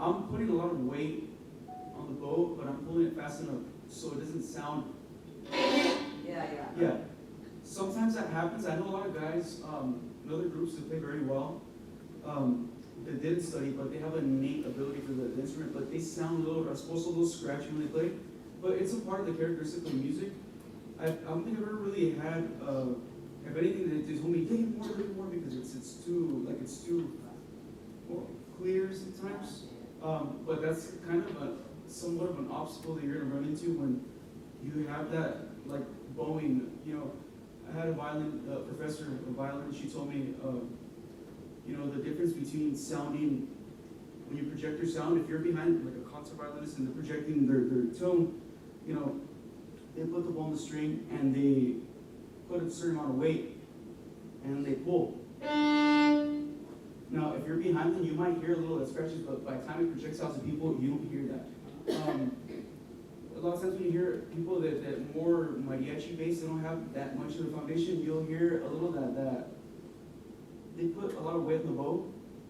S6: I'm putting a lot of weight on the bow, but I'm pulling it fast enough so it doesn't sound. Yeah. Sometimes that happens. I know a lot of guys in other groups that play very well. That didn't study, but they have an innate ability for the instrument, but they sound a little rasposo, a little scratchy when they play. But it's a part of the characteristic of music. I don't think I've ever really had, if anything, they told me, take it more, because it's too clear sometimes. But that's kind of somewhat of an obstacle that you're gonna run into when you have that, like, bowing. You know, I had a violin professor of violin. She told me, you know, the difference between sounding, when you project your sound, if you're behind like a concert violinist and they're projecting their tone, you know, they put the bow on the string and they put a certain amount of weight and they pull. Now, if you're behind them, you might hear a little that scratches, but by the time it projects out to people, you don't hear that. A lot of times when you hear people that more mariachi based, they don't have that much of a foundation, you'll hear a little that they put a lot of weight on the bow,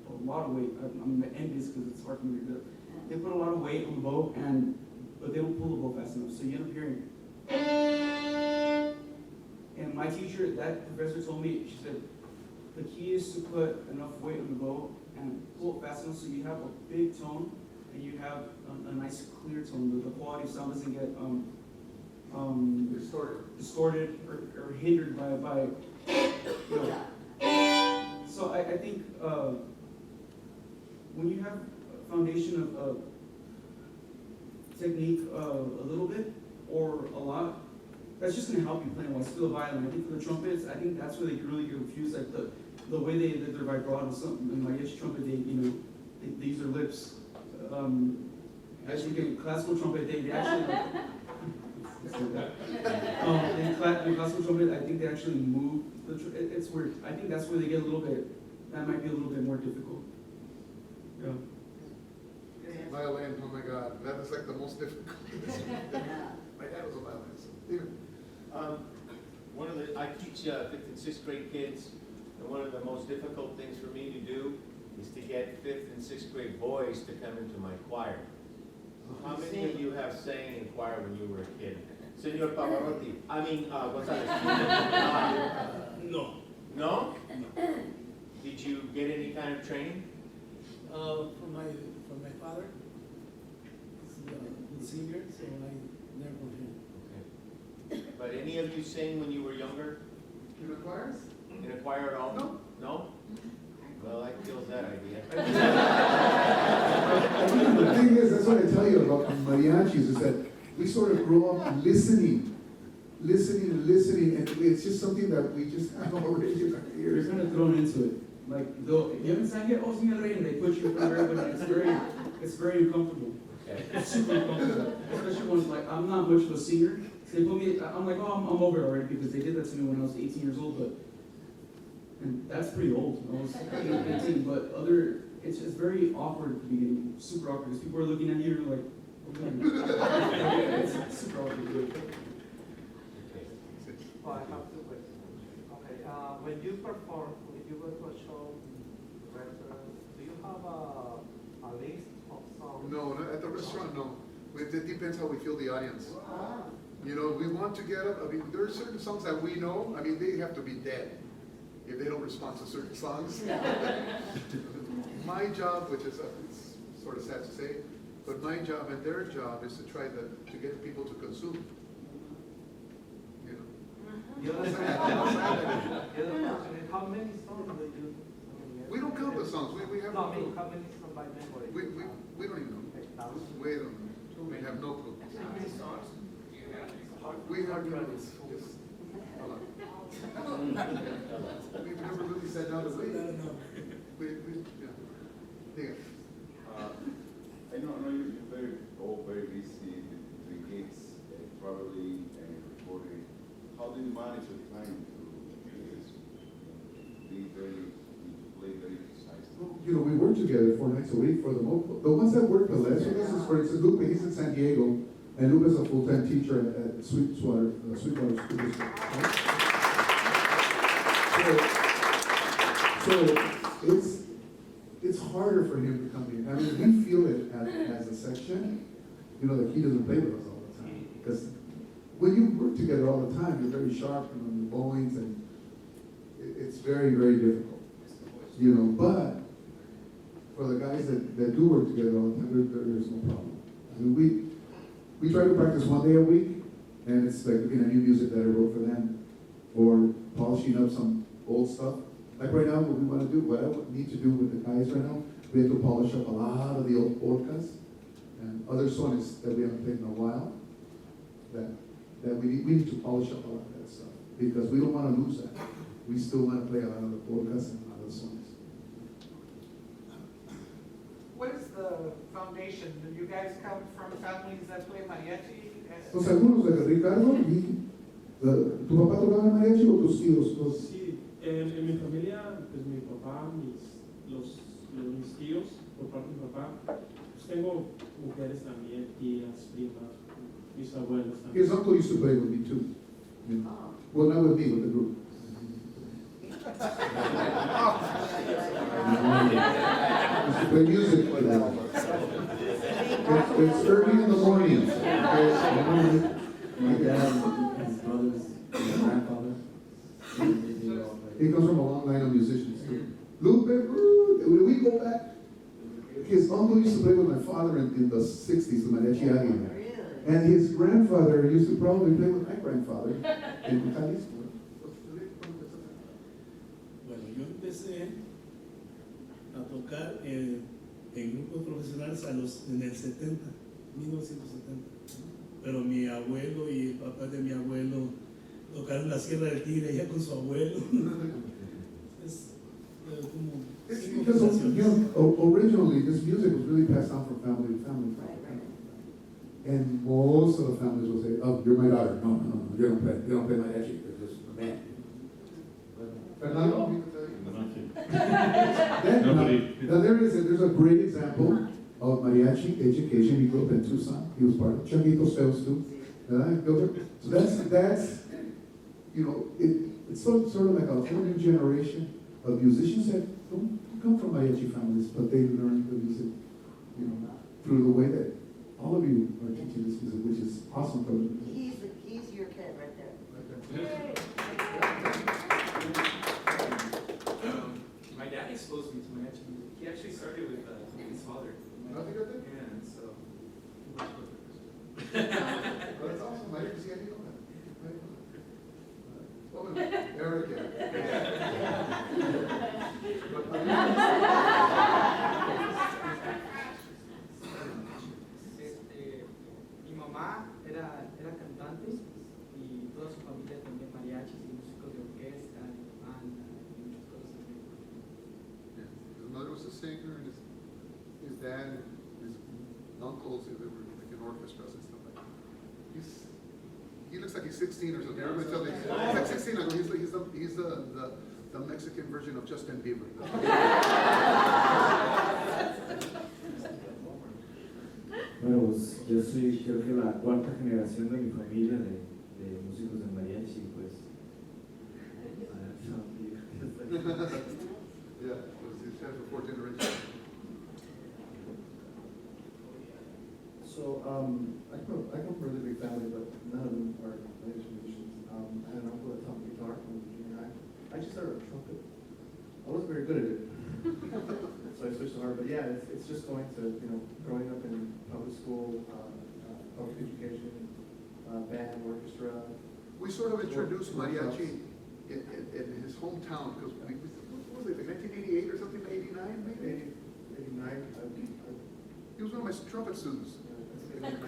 S6: a lot of weight. I'm envious because it's hard for me to do. They put a lot of weight on the bow, but they don't pull the bow fast enough, so you end up hearing. And my teacher, that professor told me, she said, the key is to put enough weight on the bow and pull it fast enough so you have a big tone and you have a nice clear tone. The quality of sound doesn't get distorted or hindered by you know. So I think when you have a foundation of technique a little bit or a lot, that's just going to help you play well. Still a violin. I think for the trumpets, I think that's where they really get confused. Like the way their vibrato, something in mariachi trumpet, they use their lips. As you get classical trumpet, they actually. In classical trumpet, I think they actually move. It's weird. I think that's where they get a little bit. That might be a little bit more difficult. Yeah.
S1: Violin, oh my God, that is like the most difficult. My dad was a violinist.
S9: I teach 5th and 6th grade kids, and one of the most difficult things for me to do is to get 5th and 6th grade boys to come into my choir. How many of you have sang in choir when you were a kid? Senor Pavarotti. I mean, Gonzalez.
S4: No.
S9: No? Did you get any kind of training?
S4: From my father. He's the singer, so I learned from him.
S9: Okay. But any of you sang when you were younger?
S1: In the choirs?
S9: In a choir at all?
S1: No.
S9: No? Well, that kills that idea.
S5: The thing is, that's what I tell you about mariachis, is that we sort of grow up listening, and it's just something that we just have already in our
S6: You're
S5: ears.
S6: kind of thrown into it. Like, if you haven't sang it, oh, sing it, and they put you in front of everybody. It's very uncomfortable.
S9: Okay.
S6: It's super uncomfortable. Especially when, like, I'm not much of a singer. So they put me, I'm like, oh, I'm over it already because they did that to me when I was 18 years old, and that's pretty old. I was 18, but it's very awkward at the beginning, super awkward, because people are looking at you and you're like, it's super awkward.
S7: Oh, I have two questions. Okay, when you perform, if you go to a show, restaurant, do you have a list of songs?
S1: No, at the restaurant, no. It depends how we feel the audience. You know, we want to get up, I mean, there are certain songs that we know, I mean, they have to be dead if they don't respond to certain songs. My job, which is, it's sort of sad to say, but my job and their job is to try to get people to consume. You know?
S7: The other
S1: Sad,
S7: question,
S1: how
S7: how many songs do you?
S1: We don't count the songs, we have
S7: No,
S1: no
S7: I mean,
S1: clue.
S7: how many songs by memory?
S1: We don't even know. We don't know. We have no clue.
S11: How many songs do you have?
S1: We have no clue. Just, hold on. We've never really sat down to wait. Yeah. Yeah.
S14: I know you're very, all very busy, the gigs, traveling and recording. How do you manage your time to be very, play very precise?
S5: Well, you know, we work together 4 nights a week for the ones that work the less with us is, for instance, Lupe, he's in San Diego, and Lupe is a full-time teacher at Sweetwater School District. Right? So it's harder for him to come in. I mean, we feel it as a section, you know, that he doesn't play with us all the time. Because when you work together all the time, you're very sharp and on your points, and it's very, very difficult. You know, but for the guys that do work together all the time, there's no problem. I mean, we try to practice 1 day a week, and it's like looking at new music that I wrote for them, or polishing up some old stuff. Like right now, what we want to do, what I need to do with the guys right now, we have to polish up a lot of the old polkas and other songs that we haven't played in a while. That we need to polish up a lot of that stuff because we don't want to lose that. We still want to play a lot of the polkas and a lot of the songs.
S7: What is the foundation? Do you guys come from families that play mariachi?
S5: Los algunos de Ricardo y ¿tu papá tocaba mariachi o tus tíos?
S15: Sí, en mi familia, pues mi papá, mis tíos, por parte de mi papá, pues tengo mujeres también, tías, primas, mis abuelos también.
S5: His uncle used to play with me too. You know. Well, not with me, with the group. Used to play music for them. It's early in the morning.
S3: My dad, his brothers, my grandfather,
S5: He comes from a long line of musicians too. Lupe, when we go back, his uncle used to play with my father in the 60s, the Mariachi Águila. And his grandfather used to probably play with my grandfather in Jalisco.
S4: Bueno, yo empecé a tocar en grupos profesionales en el 70, 1970. Pero mi abuelo y el papá de mi abuelo tocaron la Sierra del Tigre allá con su abuelo. Es como
S5: It's because, you know, originally this music was really passed down from family to family. And most of the families will say, "Oh, you're my daughter. No, you don't play mariachi. You're just a man." Fernando? Now there's a great example of mariachi education. He grew up in Tucson. He was part of Changuitos Sales too. So that's you know, it's sort of like a whole new generation of musicians that don't come from mariachi families, but they learn the music, you know, through the way that all of you are teaching this music, which is awesome.
S8: He's your kid right there.
S10: My dad exposed me to mariachi music. He actually started with his father.
S1: Nothing good there?
S10: Yeah, and so.
S1: That's awesome. I didn't see any of that. Eric,
S7: Mi mamá era cantante y toda su familia también mariachis y músicos de orquesta, de banda y muchas cosas así.
S1: Yeah. His mother was a singer, and his dad and his uncles, they were like in orchestras and stuff like that. He looks like he's 16 or something. Everybody tell me he's like 16. I go, he's the Mexican version of Justin Bieber.
S16: Bueno, pues yo soy creo que la cuarta generación de mi familia de músicos de mariachi, pues.
S1: Yeah, he's had for 4 generations.
S6: So,
S16: it's just going to, growing up in public school, public education, band, orchestra.
S1: We sort of introduced mariachi in his hometown, because, what was it, like 1988 or something, 89 maybe?
S16: 89.
S1: He was one of my trumpet students.
S16: Yes,
S1: Yes,
S16: I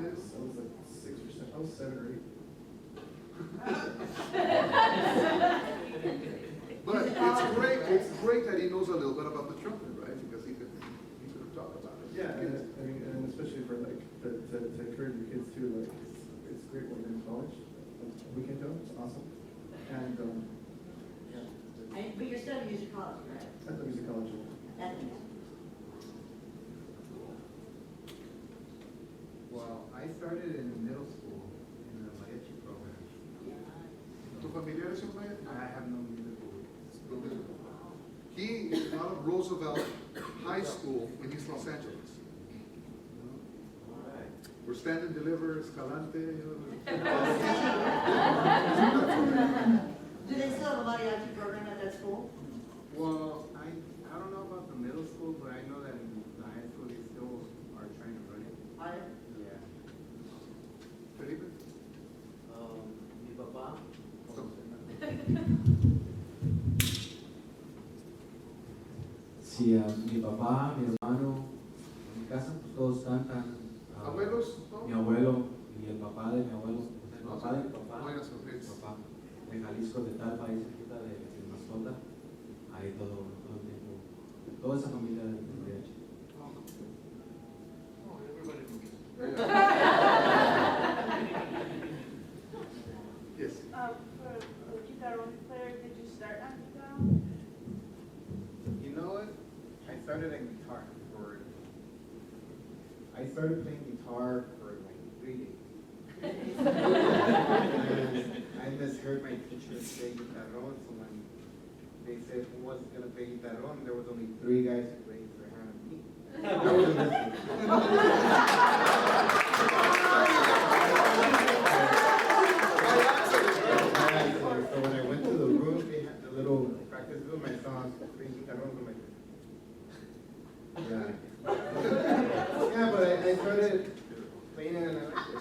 S1: yes.
S16: was like 6 or 7, I was 7 or 8.
S1: But it's great that he knows a little bit about the trumpet, right? Because he could talk about it.
S16: Yeah, and especially for like to encourage your kids too. Like it's great when they're in college. Weekend job, it's awesome. And yeah.
S8: But you're studying musicology, right?
S16: At the music college.
S17: Well, I started in middle school in the Mariachi program.
S1: ¿Tu familia es un maestro?
S17: I have no musical.
S1: He is out of Roosevelt High School in East Los Angeles. We're Stand and Deliver, Escalante.
S8: Do they still have a mariachi program at that school?
S17: Well, I don't know about the middle school, but I know that in the high school they still are trying to run it.
S8: Are they?
S17: Yeah.
S1: Felipe?
S18: Mi papá. Sí, mi papá, mi hermano, en mi casa pues todos cantan.
S1: ¿Abuelos?
S18: Mi abuelo y el papá de mi abuelo, el papá de mi papá,
S1: Buenas sorpresas.
S18: papá de Jalisco, de tal país, cerquita de Mascota, ahí todo el tiempo, toda esa familia de mariachi.
S1: Yes.
S12: For guitarón player, did you start on guitar?
S17: You know what? I started on guitar for. I started playing guitar for like 3 days. And I misheard my teacher say guitarón, so when they said who was gonna play guitarón, there was only 3 guys who raised their hand. Me. I wasn't So when I went to the room, they had the little practice room, I saw playing guitarón, I'm like, yeah. Yeah, but I started playing it and I liked it.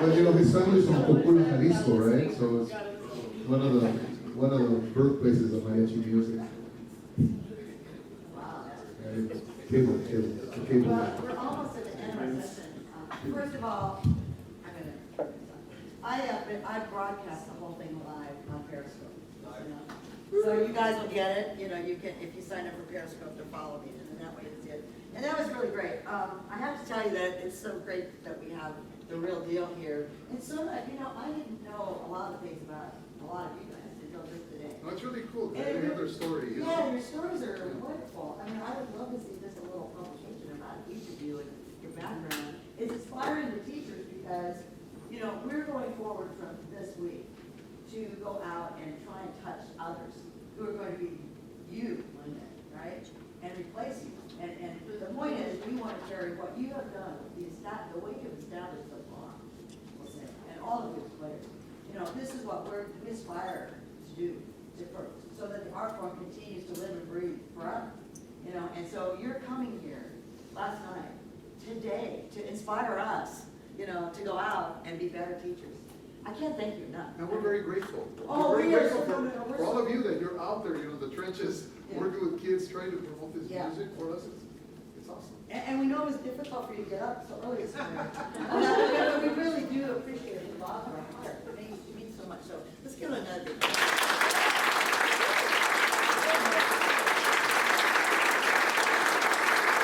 S5: Well, his family's from Cocula, Jalisco, right? So it's one of the birthplaces of mariachi music. Cable.
S8: Well, we're almost at the end of our session. First of all, I broadcast the whole thing live on Periscope. So you guys will get it, you can, if you sign up for Periscope to follow me, and that way it's it. And that was really great. I have to tell you that it's so great that we have the real deal here. And so that, I didn't know a lot of things about a lot of you guys until just today.
S1: No, it's really cool. They have their story.
S8: Yeah, your stories are wonderful. I mean, I would love to see just a little publication about each of you and your background. It's inspiring to teachers because, we're going forward from this week to go out and try and touch others who are going to be you one day, right? And replace you. And the point is, we want to carry what you have done, the way you've established the farm, we'll say, and all of your players. This is what we aspire to do, so that the art form continues to live and breathe forever. And so you're coming here last night, today, to inspire us, to go out and be better teachers. I can't thank you enough.
S1: And we're very grateful.
S8: Oh,
S1: we're very grateful
S8: we're
S1: for all of you that you're out there, the trenches, working with kids, trying to promote this music for us. It's awesome.
S8: And we know it was difficult for you to get up so early this morning. But we really do appreciate it. It means so much. So let's give it another big